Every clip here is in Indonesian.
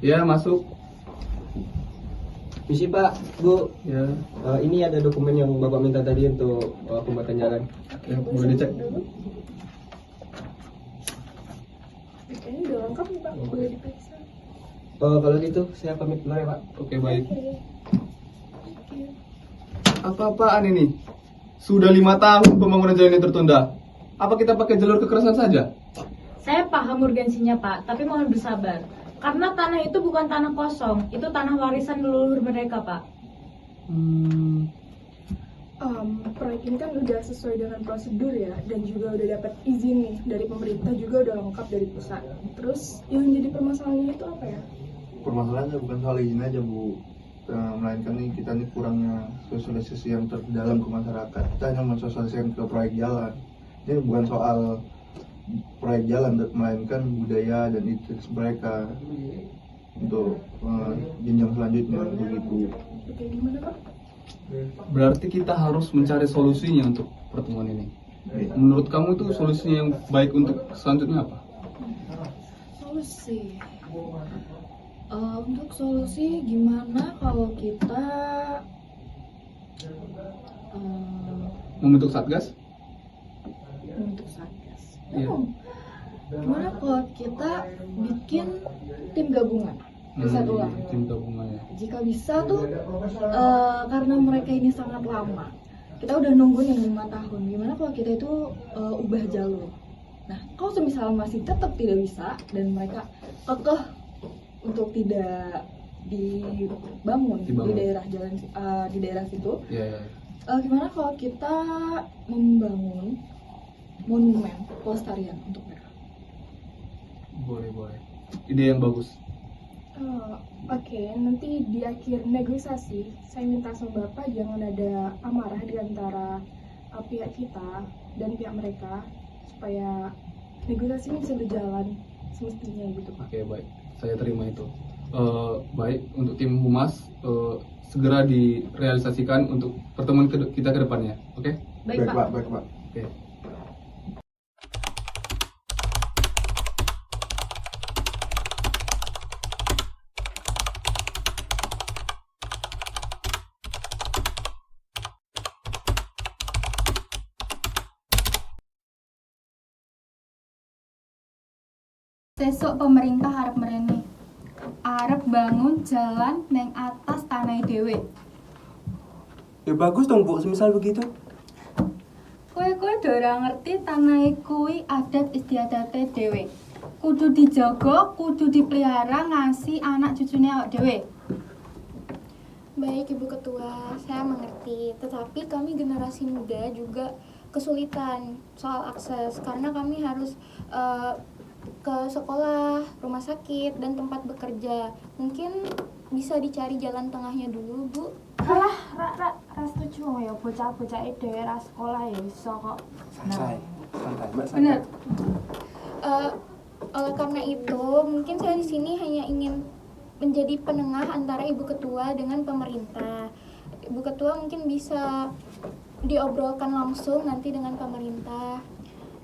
Ya, masuk. Misi Pak, Bu, Ya, ini ada dokumen yang Bapak minta tadi untuk pembuatan jalan. ya boleh dicek. Kayaknya udah lengkap nih Pak, boleh diperiksa. Kalau gitu saya pamit dulu ya Pak. Oke, baik. Oke. Apa-apaan ini? Sudah 5 tahun pembangunan jalan ini tertunda. Apa kita pakai jalur kekerasan saja? Saya paham urgensinya Pak, tapi mohon bersabar. Karena tanah itu bukan tanah kosong, itu tanah warisan leluhur mereka Pak. Proyek ini kan udah sesuai dengan prosedur ya, dan juga udah dapat izin nih dari pemerintah, juga udah lengkap dari pusat. Terus yang jadi permasalahannya itu apa ya? Permasalahannya bukan soal izin aja Bu, melainkan nih kita nih kurangnya sosialisasi yang terdalam ke masyarakat. Kita hanya mensosialisasikan ke proyek jalan. Ini bukan soal proyek jalan, melainkan budaya dan identitas mereka untuk jenjang selanjutnya begitu. Oke, gimana Pak? Berarti kita harus mencari solusinya untuk pertemuan ini. Menurut kamu itu solusinya yang baik untuk selanjutnya apa? Solusi. Untuk solusi gimana kalau kita Membentuk satgas? untuk satgas? Iya. Gimana kalau kita bikin tim gabungan? Bisa ulang. Tim gabungan ya. Jika bisa tuh, karena mereka ini sangat lama. Kita udah nungguin yang 5 tahun. Gimana kalau kita itu ubah jalur? Nah, kalau semisal masih tetap tidak bisa dan mereka kekeh untuk tidak dibangun di daerah jalan di daerah situ, Iya, ya. gimana kalau kita membangun monumen pelestarian untuk mereka? Boleh, boleh. Ide yang bagus. Oke, nanti di akhir negosiasi saya minta sama Bapak jangan ada amarah di antara pihak kita dan pihak mereka, supaya negosiasi ini bisa berjalan semestinya gitu Pak. Oke, baik. Saya terima itu. Baik, untuk tim humas segera direalisasikan untuk pertemuan kita ke depannya. Oke? Baik Pak. Baik Pak. Oke. Sesuk pemerintah arep mrene. Arep bangun jalan neng atas tanah dhewe. Ya bagus dong Bu, semisal begitu. Kowe do ora ngerti tanah kuwi adat istiadate dhewe. Kudu dijaga, kudu dipelihara ngasih anak cucune awak dhewe. Baik Ibu Ketua, saya mengerti. Tetapi kami generasi muda juga kesulitan soal akses karena kami harus ke sekolah, rumah sakit, dan tempat bekerja. Mungkin bisa dicari jalan tengahnya dulu, Bu. Alah, rak setuju ya bocah-bocah dhewe ra sekolah ya iso kok. Santai, Mbak. Bener. Oleh karena itu, mungkin saya di sini hanya ingin menjadi penengah antara Ibu Ketua dengan pemerintah. Ibu Ketua mungkin bisa diobrolkan langsung nanti dengan pemerintah.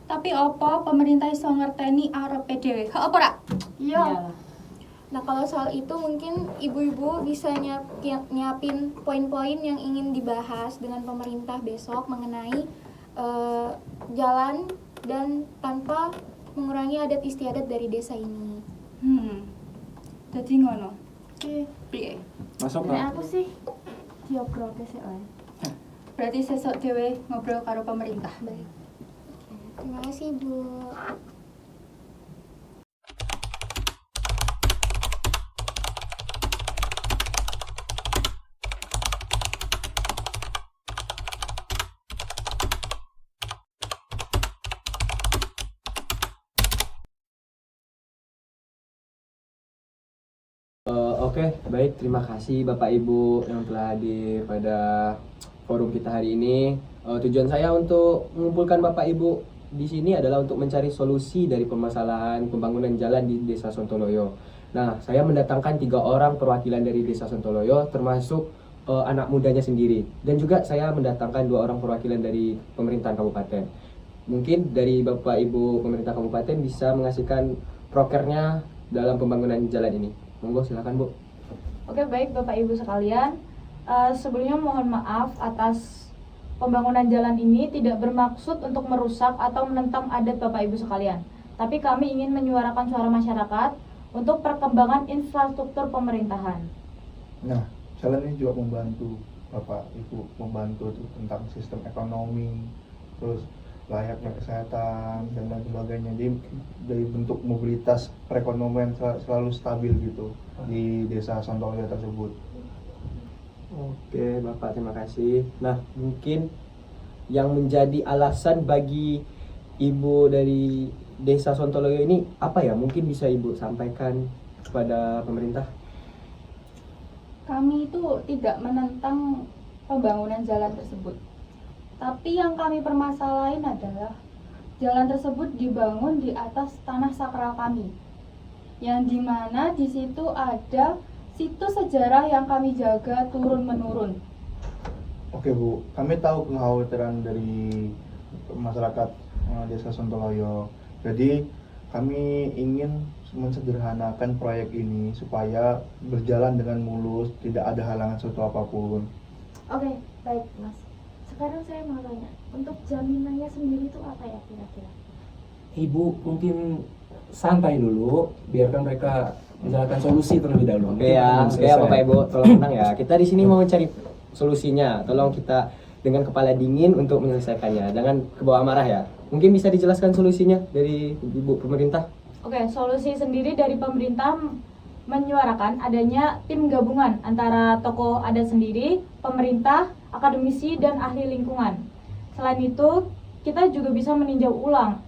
Tapi apa pemerintah iso ngerteni arepe dhewe? Ha apa rak? Iya. Nah, kalau soal itu mungkin ibu-ibu bisa nyiapin poin-poin yang ingin dibahas dengan pemerintah besok mengenai jalan dan tanpa mengurangi adat istiadat dari desa ini. Jadi ngono. Oke, piye? Masuk Nek Pak. aku sih diobrolke sik wae. Berarti sesuk dhewe ngobrol karo pemerintah. Baik. Terima kasih, Bu. Oke, baik. Terima kasih Bapak Ibu yang telah hadir pada forum kita hari ini. Tujuan saya untuk mengumpulkan Bapak Ibu di sini adalah untuk mencari solusi dari permasalahan pembangunan jalan di Desa Sontoloyo. Nah, saya mendatangkan 3 orang perwakilan dari Desa Sontoloyo, termasuk anak mudanya sendiri. Dan juga saya mendatangkan 2 orang perwakilan dari pemerintahan kabupaten. Mungkin dari Bapak Ibu pemerintah kabupaten bisa mengasihkan prokernya dalam pembangunan jalan ini. Monggo silakan Bu. Oke, baik Bapak Ibu sekalian. Sebelumnya mohon maaf atas pembangunan jalan ini tidak bermaksud untuk merusak atau menentang adat Bapak Ibu sekalian. Tapi kami ingin menyuarakan suara masyarakat untuk perkembangan infrastruktur pemerintahan. Nah, jalan ini juga membantu Bapak Ibu, membantu tuh tentang sistem ekonomi, terus layaknya kesehatan dan lain sebagainya. Jadi dari bentuk mobilitas perekonomian selalu stabil gitu di desa Sontoloyo tersebut. Oke Bapak, terima kasih. Nah, mungkin yang menjadi alasan bagi Ibu dari desa Sontoloyo ini apa ya? Mungkin bisa Ibu sampaikan kepada pemerintah. Kami itu tidak menentang pembangunan jalan tersebut. Tapi yang kami permasalahin adalah jalan tersebut dibangun di atas tanah sakral kami. Yang dimana di situ ada situs sejarah yang kami jaga turun-menurun. Oke Bu, kami tahu kekhawatiran dari masyarakat desa Sontoloyo. Jadi kami ingin mensederhanakan proyek ini supaya berjalan dengan mulus, tidak ada halangan suatu apapun. Oke, baik Mas. Sekarang saya mau tanya, untuk jaminannya sendiri itu apa ya kira-kira? Ibu mungkin santai dulu, biarkan mereka menjalankan solusi terlebih dahulu. Oke ya, Bapak Ibu, tolong tenang ya. Kita di sini mau mencari solusinya. Tolong kita dengan kepala dingin untuk menyelesaikannya. Jangan kebawa amarah ya. Mungkin bisa dijelaskan solusinya dari Ibu pemerintah. Oke, solusi sendiri dari pemerintah menyuarakan adanya tim gabungan antara tokoh adat sendiri, pemerintah, akademisi, dan ahli lingkungan. Selain itu, kita juga bisa meninjau ulang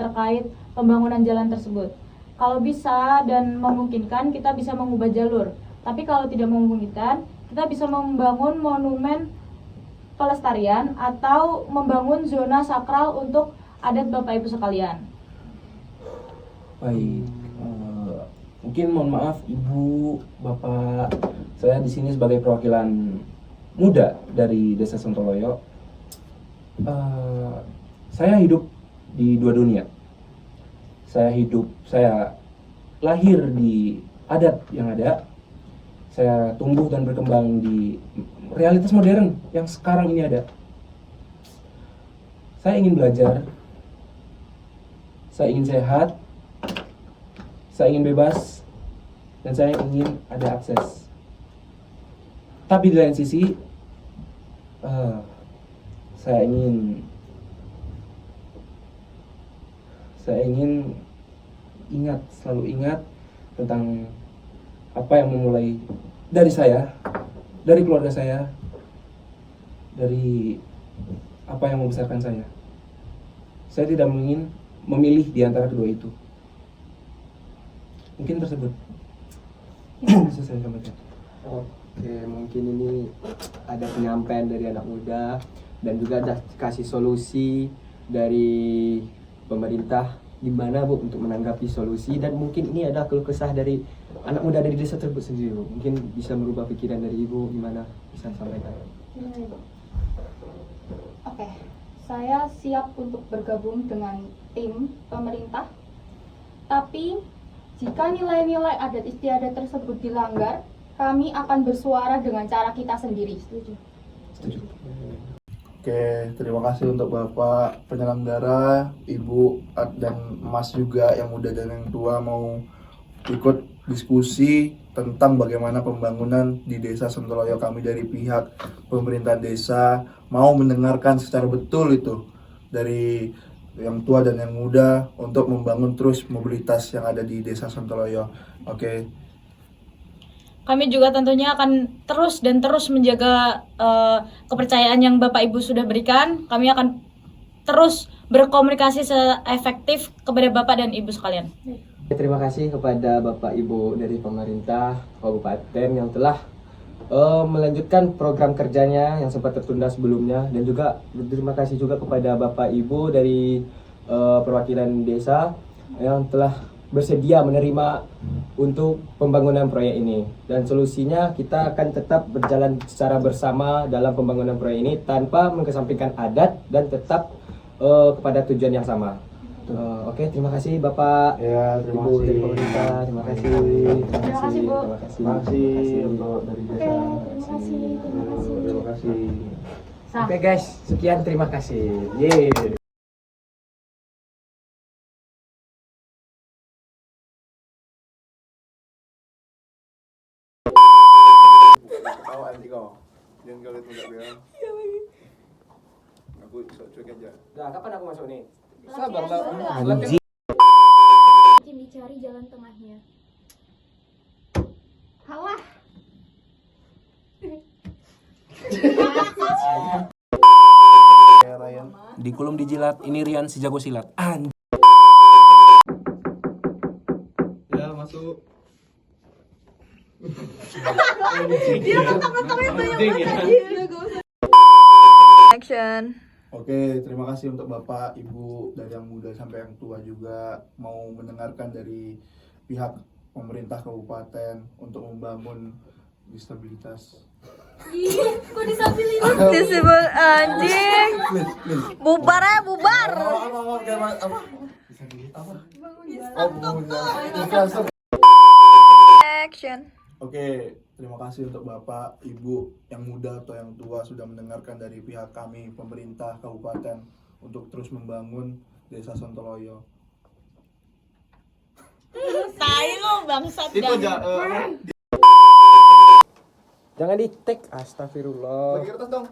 terkait pembangunan jalan tersebut. Kalau bisa dan memungkinkan, kita bisa mengubah jalur. Tapi kalau tidak memungkinkan, kita bisa membangun monumen pelestarian atau membangun zona sakral untuk adat Bapak Ibu sekalian. Baik, mungkin mohon maaf Ibu, Bapak, saya di sini sebagai perwakilan muda dari Desa Sontoloyo. Saya hidup di dua dunia. Saya lahir di adat yang ada. Saya tumbuh dan berkembang di realitas modern yang sekarang ini ada. Saya ingin belajar. Saya ingin sehat. Saya ingin bebas. Dan saya ingin ada akses. Tapi di lain sisi, saya ingin selalu ingat tentang apa yang memulai dari saya, dari keluarga saya, dari apa yang membesarkan saya. Saya tidak ingin memilih di antara kedua itu. Mungkin tersebut bisa saya sampaikan. Oke, mungkin ini ada penyampaian dari anak muda dan juga ada kasih solusi dari pemerintah gimana Bu untuk menanggapi solusi, dan mungkin ini ada keluh kesah dari anak muda dari desa tersebut sendiri Bu. Mungkin bisa merubah pikiran dari Ibu, gimana bisa sampaikan. Oke, saya siap untuk bergabung dengan tim pemerintah. Tapi jika nilai-nilai adat istiadat tersebut dilanggar, kami akan bersuara dengan cara kita sendiri. Setuju. Oke, terima kasih untuk Bapak penyelenggara, Ibu dan Mas juga yang muda dan yang tua mau ikut diskusi tentang bagaimana pembangunan di Desa Sontoloyo. Kami dari pihak pemerintah desa mau mendengarkan secara betul itu dari yang tua dan yang muda untuk membangun terus mobilitas yang ada di Desa Sontoloyo. Oke. Kami juga tentunya akan terus menjaga kepercayaan yang Bapak Ibu sudah berikan. Kami akan terus berkomunikasi seefektif kepada Bapak dan Ibu sekalian. Terima kasih kepada Bapak Ibu dari pemerintah kabupaten yang telah melanjutkan program kerjanya yang sempat tertunda sebelumnya, dan juga terima kasih juga kepada Bapak Ibu dari perwakilan desa yang telah bersedia menerima untuk pembangunan proyek ini, dan solusinya kita akan tetap berjalan secara bersama dalam pembangunan proyek ini tanpa mengesampingkan adat dan tetap kepada tujuan yang sama. Oke, terima kasih Bapak, Ya, terima Ibu kasih. dari pemerintah, terima kasih. Terima kasih, Bu. Terima kasih untuk dari Oke, desa. terima kasih, terima kasih. Terima kasih. Sah. Oke guys, sekian terima kasih. Yeay. Kau anti kau. Jangan kau lihat muka dia. Aku cuek aja. Nah, kapan aku masuk nih? Sabar lah. Anjing. Mungkin dicari jalan tengahnya. Halah. Ya Ryan. Di kulum dijilat, ini Rian si jago silat. Anjing. Ya, masuk. Action. Oke, terima kasih untuk Bapak, Ibu, dari yang muda sampai yang tua juga mau mendengarkan dari pihak pemerintah kabupaten untuk membangun disabilitas. Kok disabilin? Disable anjing. Bubar ya, bubar. Action. Oke, terima kasih untuk Bapak, Ibu yang muda atau yang tua sudah mendengarkan dari pihak kami, pemerintah kabupaten, untuk terus membangun Desa Sontoloyo. Tai lu bangsat. Itu aja. Jangan di tag, astagfirullah. Bagi kertas dong.